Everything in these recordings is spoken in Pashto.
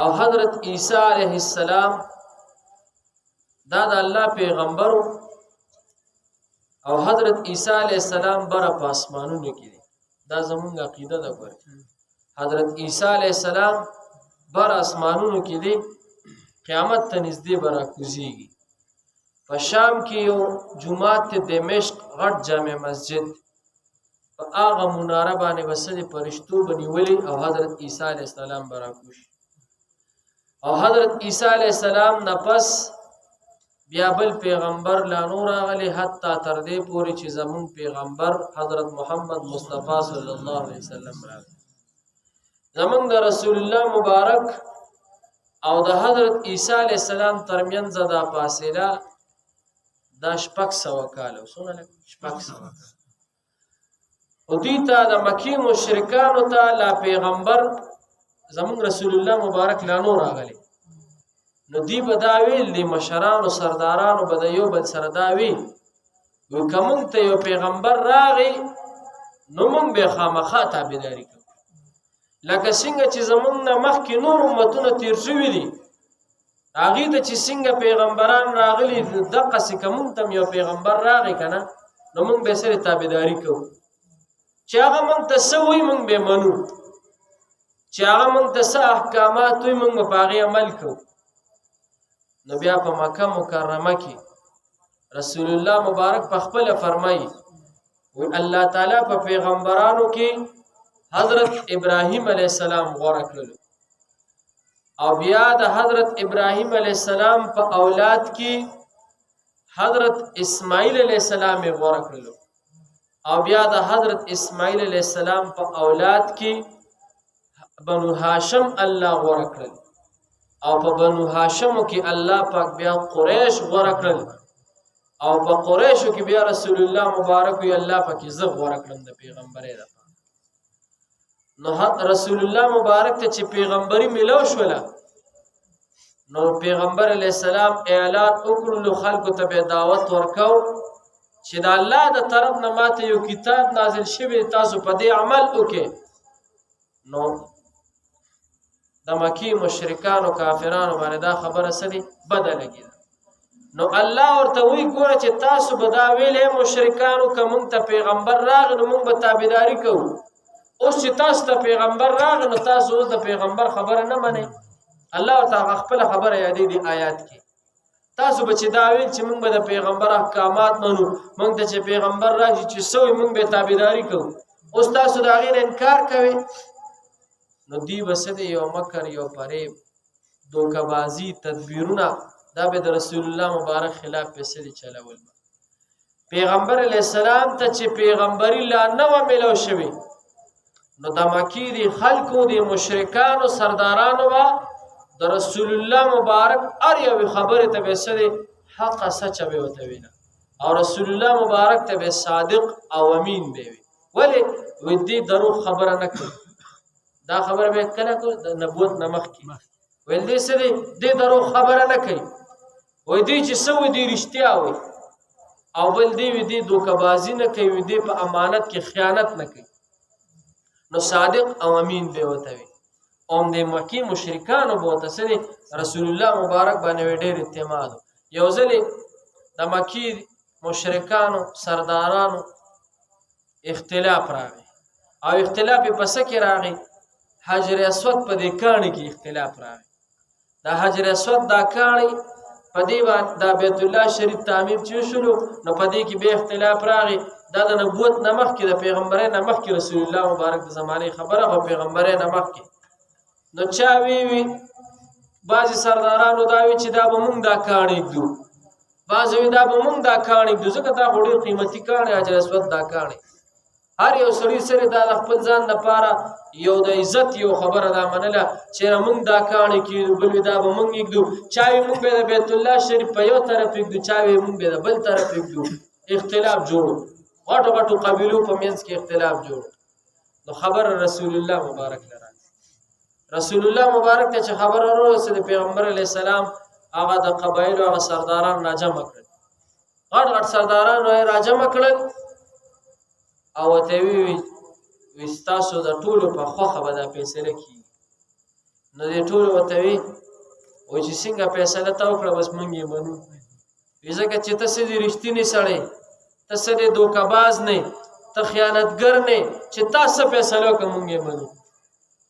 او حضرت عیسی علیہ السلام دا د الله پیغمبر او حضرت عیسی علیہ السلام بر په اسمانونو کې دي. دا زمونږ عقیده ده. ګور حضرت عیسی علیہ السلام بر اسمانونو کې دي، قیامت ته نږدې به راکوزیږي. په شام کې یو جومات ته دمشق غټ جامع مسجد په هغه مناره باندې وسلې فرشتو بنیولي او حضرت عیسی علیہ السلام به راکوشي. او حضرت عیسی علیہ السلام نه پس بیا بل پیغمبر لا نور راغلی، حتی تر دې پورې چې زمون پیغمبر حضرت محمد مصطفی صلی الله علیه وسلم راغلی. زمون د رسول الله مبارک او د حضرت عیسی علیہ السلام ترمنځ دا فاصله دا 600 کاله. څونه 600 او دې ته د مکی مشرکانو ته لا پیغمبر زمون رسول الله مبارک لا نور راغلی. نو دی بداویل دی مشران او سردارانو بد یو بل سره داوی و کوم ته یو پیغمبر راغی نو مونږ به خامخا تابعداري کوو، لکه څنګه چې زمونږ نه مخکې نور امتونه تیر شوي دي هغې ته چې څنګه پیغمبران راغلي دقه سې که مونږ ته یو پیغمبر راغی که نه نو مونږ به سره تابعداري کوو. چې هغه مونږ ته څه وایي مونږ به منو، چې هغه مونږ ته څه احکامات وایي مونږ به په هغې عمل کوو. نو بیا په مکه مکرمه کې رسول الله مبارک په خپل فرمایي و الله تعالی په پیغمبرانو کې حضرت ابراهیم علیه السلام غوره کړلو، او بیا د حضرت ابراهیم علیه السلام په اولاد کې حضرت اسماعیل علیه السلام غوره کړلو، او بیا د حضرت اسماعیل علیه السلام په اولاد کې بنو هاشم الله غوره کړل، او په بنو هاشمو کې الله پاک بیا قریش غوره کړل، او په قریشو کې بیا رسول الله مبارک وی الله پاک زه غوره کړم د پیغمبري ده. نو رسول الله مبارک ته چې پیغمبري ملو شوله نو پیغمبر علی السلام اعلان وکړو خلکو ته به دعوت ورکاو چې د الله د طرف نه ماته یو کتاب نازل شوی تاسو په دې عمل وکړئ. نو د مکی مشرکانو کافرانو باندې دا خبره سړي بده لګي. نو الله ورته وی ګوره چې تاسو به دا ویلې مشرکانو که مونږ ته پیغمبر راغی نو مونږ به تابعداري کوو، اوس چې تاسو ته پیغمبر راغی نو تاسو اوس د پیغمبر خبره نه منئ. الله ورته خپله خبره یادې دي آیات کې، تاسو به چې دا ویل چې مونږ به د پیغمبر احکامات منو، مونږ ته چې پیغمبر راشي چې څه وي مونږ به تابعداري کوو، اوس تاسو د هغې نه انکار کوئ. نو دی بسه دی یو مکر یو فریب دوکبازی تدبیرونه دا به د رسول الله مبارک خلاف فیصلې چلول. پیغمبر علیه السلام ته چې پیغمبري لا نه وه میلاو شوې نو د مکې د خلکو د مشرکانو سردارانو به د رسول الله مبارک هر یوې خبرې ته به څه دی حقه سچه به ورته ویله، او رسول الله مبارک ته به صادق او امین به وي. ولې وی دې دروغ خبره نه کوي، دا خبره به کله کو د نبوت نه مخکې ویل دې څه دی دې دروغ خبره نه کوي، وایي دې چې څه وایي دې رښتیا وایي، او بل دې وي دې دوکهبازي نه کوي، وي دې په امانت کې خیانت نه کوي. نو صادق او امین به ورته وي. اوم د مکې مشرکانو به ورته څه دی رسول الله مبارک باندې ډېر اعتماد. یو ځلې د مکې مشرکانو سردارانو اختلاف راغی، او اختلاف یې په څه کې راغی؟ حجر اسود په دې کاڼي کې اختلاف راغی. دا حجر اسود دا کاڼي په دې باندې دا بیت الله شریف تعمیر چې شلو نو په دې کې به اختلاف راغی. دا د نبوت نه مخکې د پیغمبرۍ نه مخکې رسول الله مبارک د زمانې خبره او پیغمبرۍ نه مخکې. نو چا وی بعضې سردارانو دا وی چې دا به مونږ دا کاڼي ږدو، بعضې وی دا به مونږ دا کاڼي ږدو، ځکه دا خو ډېر قیمتي کاڼي حجر اسود دا کاڼي. هر یو سړي سره دا د خپل ځان لپاره یو د عزت یو خبره دا منله چې مونږ دا کاڼي کېږدو، بل وي دا به مونږ ږدو، چا وي مونږ به د بیت الله شریف په یو طرف ږدو، چا وي مونږ به د بل طرف ږدو. اختلاف جوړو، غټو غټو قبیلو په منځ کې اختلاف جوړو. نو خبر رسول الله مبارک له راځي. رسول الله مبارک ته چې خبره ورسېده د پیغمبر علیه السلام هغه د قبایلو هغه سرداران راجمع کړل، غټ غټ سرداران یې راجمع کړل او ورته وی ستاسو د ټولو په خوښه به دا فیصله کېږي. نو دې ټول ورته وي وایي چې څنګه فیصله تا وکړه بس موږ یې منو. وایي ځکه چې ته څه دې رښتینی سړی، ته څه دې دوکهباز نه، ته خیانتګر نه چې تا څه فیصله وکړه موږ یې منو.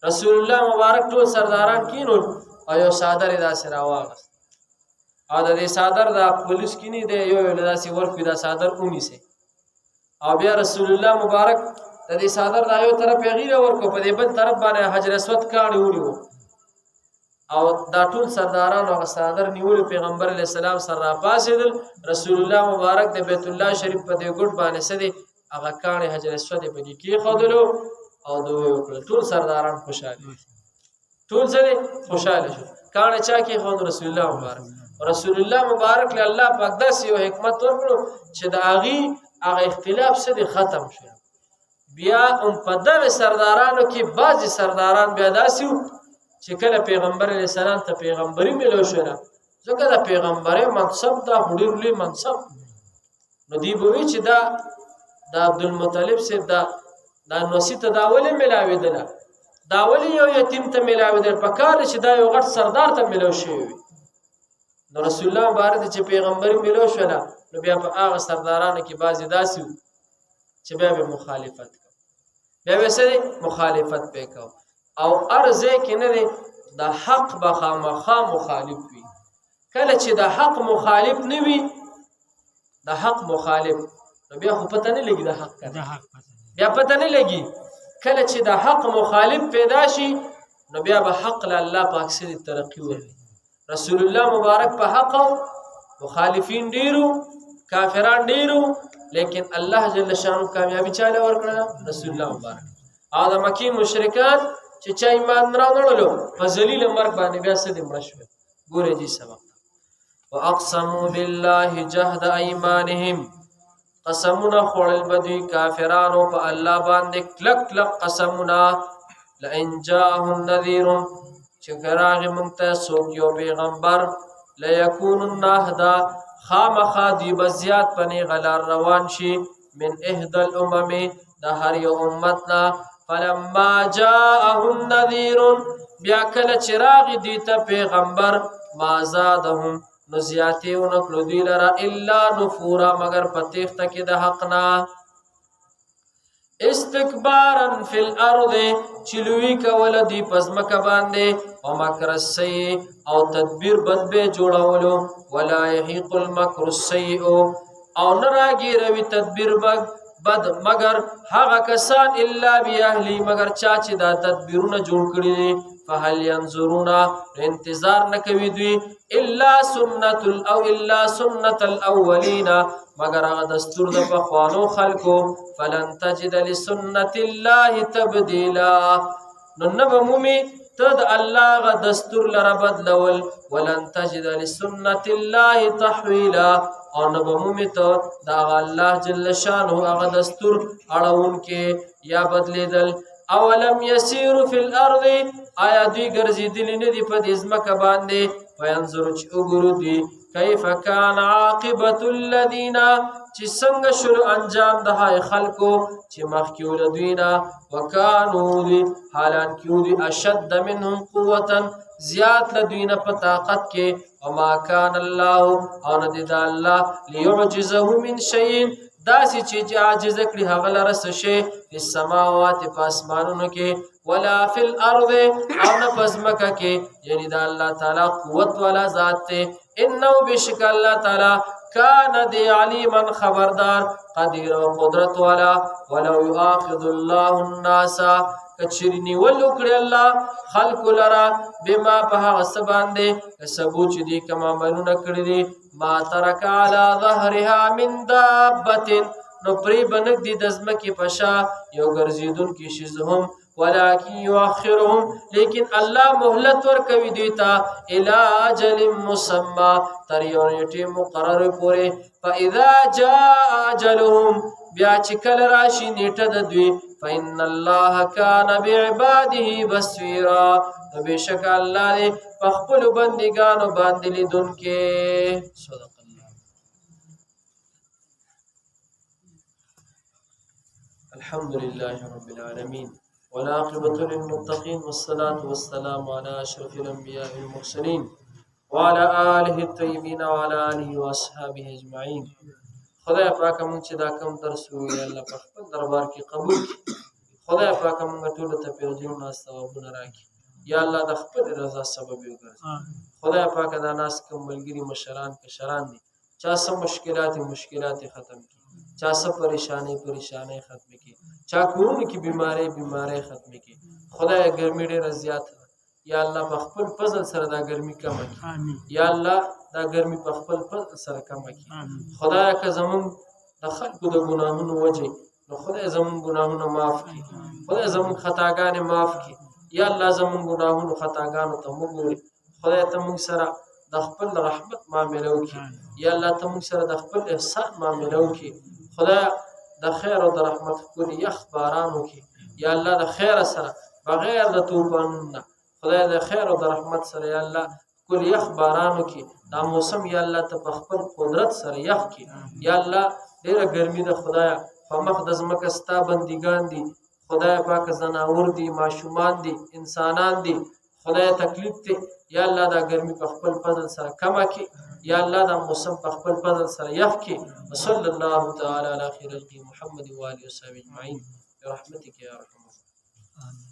رسول الله مبارک ټول سرداران کینول او یو څادر یې داسې راواغست او د دې څادر دا پولیس کینی دی یو یو داسې ورکوي دا څادر ونیسي او بیا رسول الله مبارک د دې څادر دا یو طرف یې غیره ورکو په دې بل طرف باندې حجر اسود کاڼي ونیو او دا ټول سرداران او څادر نیول پیغمبر علیه السلام سره راپاسېدل. رسول الله مبارک د بیت الله شریف په دې ګډ باندې سدي هغه کاڼي حجر اسود په دې کې خودلو او دوی وکړل. ټول سرداران خوشاله، ټول سره خوشاله شو. کاڼه چا کې خود رسول الله مبارک. رسول الله مبارک له الله پاک داسې یو حکمت ورکړو چې د هغه اختلاف سره ختم شو. بیا په دغه سردارانو کې بعضی سرداران بیا داسې چې کله پیغمبر علیه السلام ته پیغمبري ملو شوه، ځکه د پیغمبري منصب دا ډېر لوی منصب نو دی به وی چې دا د عبدالمطلب صاحب دا نوسی ته دا ولې ملاوېدله، دا ولې یو یتیم ته ملاوېدل، په کار چې دا یو غټ سردار ته ملو شوی وي. نو رسول الله مبارک چې پیغمبري ملو شوه نو بیا په هغه سردارانو کې بعضې داسې چې بیا به مخالفت کو، بیا به سره مخالفت به کو او ارزه کې نه دی د حق به خامخا مخالف وي. کله چې د حق مخالف نه وي، د حق مخالف نو بیا خو پته نه لګي د حق بیا پته نه لګي. کله چې د حق مخالف پیدا شي نو بیا به حق له الله پاک سره ترقی ورکړي. رسول الله مبارک په حق مخالفین ډیرو، کافران ډیرو، لیکن الله جل شانو کامیابی چاله ورکړه رسول الله مبارک. او د مکی مشرکان چې چا ایمان راوړلو په ذلیل مرګ باندې بیا څه دې مړ شول. ګوره دې سبق واقسموا بالله جهد ايمانهم، قسمونه خوړل بدوی کافرانو په الله باندې کلک کلک قسمونه. لئن جاءهم نذير چې راغی مونږ ته څوک یو پیغمبر، لیکونن اهدا خامخا دی بزیات پنی غلار روان شي من احدى الامم د هر یو امتنا. فلما جاءهم نذير بیا کله چې راغی دی ته پیغمبر، ما زادهم نو زیاتې ونکړو دوی لره الا نفورا مگر په تیښته کې د حق نه. استکبارا فی الارض چې لوی کوله دوی په ځمکه باندې، او مکر السیء او تدبیر بد به جوړولو، ولا یحیق المکر السیء او نه راګیروي تدبیر بد مگر هغه کسان الا باهلی مگر چا چې دا تدبیرونه جوړ کړي دي. فهل ينظرون انتظار نکوي دوی الا سنت الاولین مگر هغه دستور د پخوانو خلکو. فلن تجد لسنت الله تبدیلا نو نه به مومي ته د الله غ دستور لره بدلول. ولن تجد لسنت الله تحویلا او نه به مومي ته د الله جل شانه هغه دستور اړون کې یا بدلیدل. اولم یسیروا فی الارض آیا دوی ګرځېدلي نه دي په دې ځمکه باندې، فینظروا چې وګورو دوی کیف کان عاقبة الذین چې څنګه شروع انجام د هغه خلکو چې مخکې ول دوی نه، وکانو دوی حالان کې دوی اشد منهم قوة زیات له دوی نه په طاقت کې. وما کان الله او نه دی د الله لیعجزه من شیء داسې چې عاجز کړي هغه لره څه شی فی السماوات په اسمانونو کې، ولا فی الارض او نه په ځمکه کې، یعنی د الله تعالی قوت والا ذات دی. انه بشک الله تعالی کان دی علیما خبردار قدیر و قدرت والا. ولو یؤاخذ الله الناس کچری نیول وکړي الله خلق لرا بما په هغه څه باندې کسبو چې دي کوم عملونه کړی دي، ما ترک علی ظهرها من دابه نو پری بنک دي د ځمکې په شا یو ګرځېدونکي شیز هم، ولکن یؤخرهم لیکن الله مهلت ورکوي دوی ته الی اجل مسمى تر یو نیټې مقرر پورې. فاذا جاء اجلهم بیا چې کله راشي نیټه د دوی، فإن الله كان بعباده بصيرا نو بشک الله دې په خپل بندګانو باندې لیدونکي. صدق الله. الحمد لله رب العالمين والعاقبة للمتقين والصلاة والسلام على أشرف الأنبياء والمرسلين وعلى آله الطيبين وعلى آله وأصحابه أجمعين. خدای پاک مونږ چې دا کوم درس ویل الله په خپل دربار کې قبول کړي. خدای پاک مونږ ټول ته په اجرونو ثوابونه راکړي. یا الله د خپل رضا سبب وګرځي. خدای پاک دا ناس کوم ملګری مشران کشران دي چا سم مشکلات ختم کړي، چا سم پریشانی ختم کړي، چا کورونه کې بیماری ختم کړي. خدای ګرمي ډېره زیاته یا الله په خپل فضل سره دا ګرمي کم کړي. یا الله دا ګرمي په خپل فضل سره کم کړي. خدای که زمون د خلکو د ګناهونو وجه نو خدای زمون ګناهونه معاف کړي. خدای زمون خطاګانې معاف کړي. یا الله زمون ګناهونو خطاګانو ته موږ ګوري. خدای ته موږ سره د خپل رحمت معامله وکړي. یا الله ته موږ سره د خپل احسان معامله وکړي. خدای د خیر او د رحمت کول یخ باران وکړي. یا الله د خیر سره بغیر د طوفانونو خدای د خیر او د رحمت سره یا الله کول یخ باران وکړي. دا موسم یا الله ته په خپل قدرت سره یخ کړي. یا الله ډیره ګرمي ده خدای په مخ د ځمکه ستا بندګان دي خدای پاک، زناور دي، ماشومان دي، انسانان دي. خدای تکلیف ته یا الله دا ګرمي په خپل فضل سره کم کړي. یا الله دا موسم په خپل فضل سره یخ کړي. وصلی الله تعالی علی خیر خلق محمد و آله و صحبه اجمعین برحمتک یا ارحم الراحمین.